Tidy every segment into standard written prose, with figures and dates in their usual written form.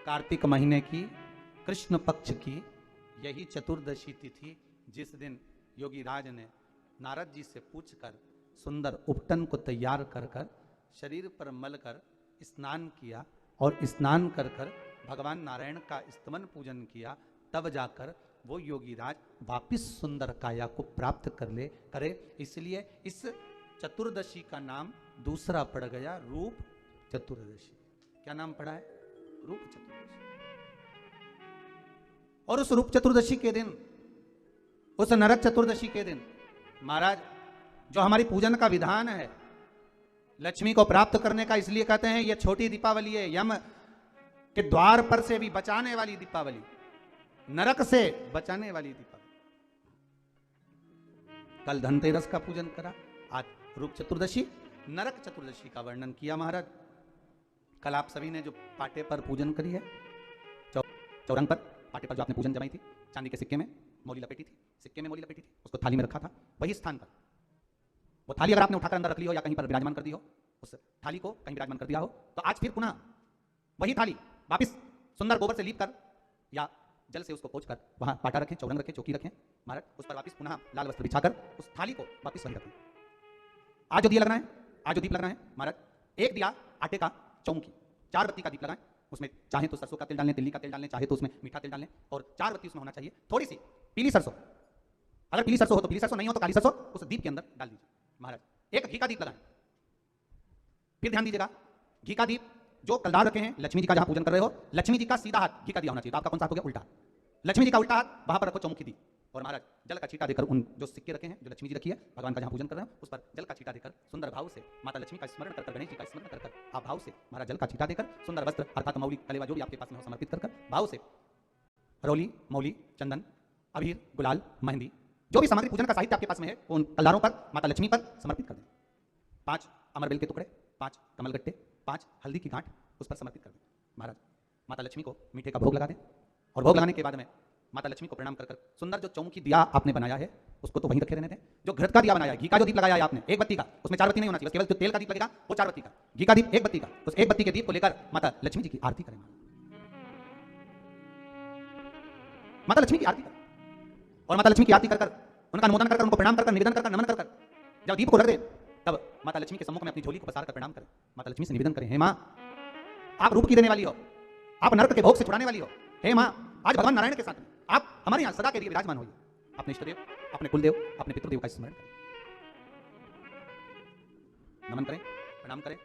कार्तिक महीने की कृष्ण पक्ष की यही चतुर्दशी तिथि, जिस दिन योगी राज ने नारद जी से पूछकर सुंदर उपटन को तैयार कर कर शरीर पर मल कर स्नान किया और स्नान कर कर भगवान नारायण का स्तमन पूजन किया, तब जाकर वो योगी राज वापिस सुंदर काया को प्राप्त करे। इसलिए इस चतुर्दशी का नाम दूसरा पड़ गया रूप चतुर्दशी। क्या नाम पड़ा है? रूप चतुर्दशी। और उस रूप चतुर्दशी के दिन, उस नरक चतुर्दशी के दिन महाराज जो हमारी पूजन का विधान है लक्ष्मी को प्राप्त करने का, इसलिए कहते हैं ये छोटी दीपावली है, यम के द्वार पर से भी बचाने वाली दीपावली, नरक से बचाने वाली दीपावली। कल धनतेरस का पूजन करा, आज रूप चतुर्दशी, नरक चतुर्दशी का वर्णन किया महाराज। कल आप सभी ने जो पाटे पर पूजन करी है, चौरंग पर पाटे पर जो आपने पूजन जमाई थी, चांदी के सिक्के में मौली लपेटी थी, सिक्के में मौली लपेटी थी, उसको थाली में रखा था, वही स्थान पर वो थाली अगर आपने उठाकर अंदर रख ली हो या कहीं पर विराजमान कर दी हो, उस थाली को कहीं विराजमान कर दिया हो, तो आज फिर पुनः वही थाली वापिस सुंदर गोबर से लीप कर या जल से उसको पोंछ कर वहां पाटा रखें, चौरंग रखें, चौकी रखें महाराज, उस पर वापिस पुनः लाल वस्त्र बिछाकर उस थाली को वापिस वहीं रखें। आज जो दिया लगना है, आज जो दीप लगना है महाराज, एक दिया आटे का चौमुखी, 4 बत्ती का दीप लगाएं, उसमें चाहे तो सरसों का तेल डालें, तिल्ली का तेल डालें, चाहे तो उसमें मीठा तेल डालें, और 4 बत्ती उसमें होना चाहिए, थोड़ी सी पीली सरसों, अगर पीली सरसों हो तो पीली सरसों, नहीं हो तो काली सरसों उस दीप के अंदर डाल दीजिए महाराज। एक घी का दीप लगाएं, फिर ध्यान दीजिएगा, घी का दीप जो कलदार रखे हैं, लक्ष्मी जी का जहां पूजन कर रहे हो, लक्ष्मी जी का सीधा हाथ घी का दिया होना चाहिए, तो आपका कौन सा हाथ हो गया? उल्टा। लक्ष्मी जी का उल्टा हाथ वहां पर रखो चौमुखी दीप, और महाराज जल का छींटा देकर उन जो सिक्के रखे हैं, जो लक्ष्मी जी रखी है, भगवान का जहां पूजन कर रहे हो, उस पर जल का छींटा देकर सुंदर भाव से माता लक्ष्मी का स्मरण कर, गणेश जी का स्मरण कर, आप भाव से महाराज जल का छींटा देकर सुंदर वस्त्र अर्थात मौली कलेवा जो भी आपके पास में हो समर्पित कर भाव से रौली, मौली, चंदन, अबीर, गुलाल, मेहंदी, जो भी सामग्री पूजन का साहित्य आपके पास में है, उन कलदारों पर माता लक्ष्मी पर समर्पित कर दें। 5 अमरबेल के टुकड़े, 5 कमलगट्टे, 5 हल्दी की गांठ उस पर समर्पित कर दें महाराज। माता लक्ष्मी को मीठे का भोग लगा दें, और भोग लगाने के बाद में माता लक्ष्मी को प्रणाम कर कर सुंदर जो चौमुखी दिया आपने बनाया है उसको तो वहीं रखे रहने दें। जो घृत का दिया बनाया है, घी का जो दीप लगाया है आपने 1 बत्ती का, उसमें 4 बत्ती नहीं होना चाहिए, केवल जो तेल का दीप लगेगा वो 4 बत्ती का, घी का दीप 1 बत्ती का, उस 1 बत्ती के दीप को लेकर माता लक्ष्मी जी की आरती करें। माता लक्ष्मी की आरती करें, और माता लक्ष्मी की आरती कर कर उनका अनुमोदन कर, उनको प्रणाम कर, निवेदन कर, नमन कर, जब दीप को रख दें तब माता लक्ष्मी के सम्मुख में अपनी झोली को पसार कर प्रणाम करें। माता लक्ष्मी से निवेदन करें, हे मां आप रूप की देने वाली हो, आप नरक के भोग से छुड़ाने वाली हो, हे मां आज भगवान नारायण के साथ आप हमारे यहां सदा के लिए विराजमान होइए। अपने इष्टदेव, अपने कुलदेव, अपने पितृदेव का स्मरण करें, नमन करें, प्रणाम करें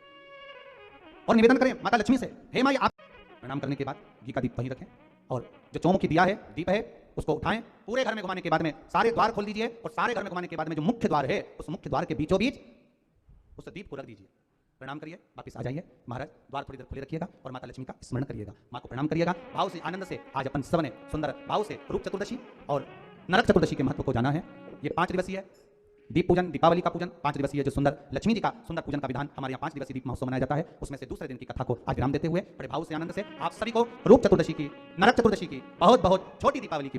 और निवेदन करें माता लक्ष्मी से, हे मां आप। प्रणाम करने के बाद घी का दीप वहीं रखें, और जो चौमुखी दिया है, दीप है, उसको उठाएं, पूरे घर में घुमाने के बाद में सारे द्वार खोल दीजिए, और सारे घर में घुमाने के बाद में जो मुख्य द्वार है उस मुख्य द्वार के बीचों बीच उस दीप को रख दीजिए। प्रणाम करिए, वापस आ जाइए महाराज, द्वार थोड़ी देर खुले रखिएगा और माता लक्ष्मी का स्मरण करिएगा, मां को प्रणाम करिएगा भाव से, आनंद से। आज अपन सबने सुंदर भाव से रूप चतुर्दशी और नरक चतुर्दशी के महत्व को जाना है। ये 5 दिवसीय दीप पूजन, दीपावली का पूजन 5 दिवसीय, जो सुंदर लक्ष्मी जी का सुंदर पूजन का विधान हमारे यहाँ 5 दिवसीय दीप महोत्सव मनाया जाता है, उसमें से दूसरे दिन की कथा को आज विराम देते हुए बड़े भाव से, आनंद से आप सभी को रूप चतुर्दशी की, नरक चतुर्दशी की बहुत बहुत छोटी दीपावली की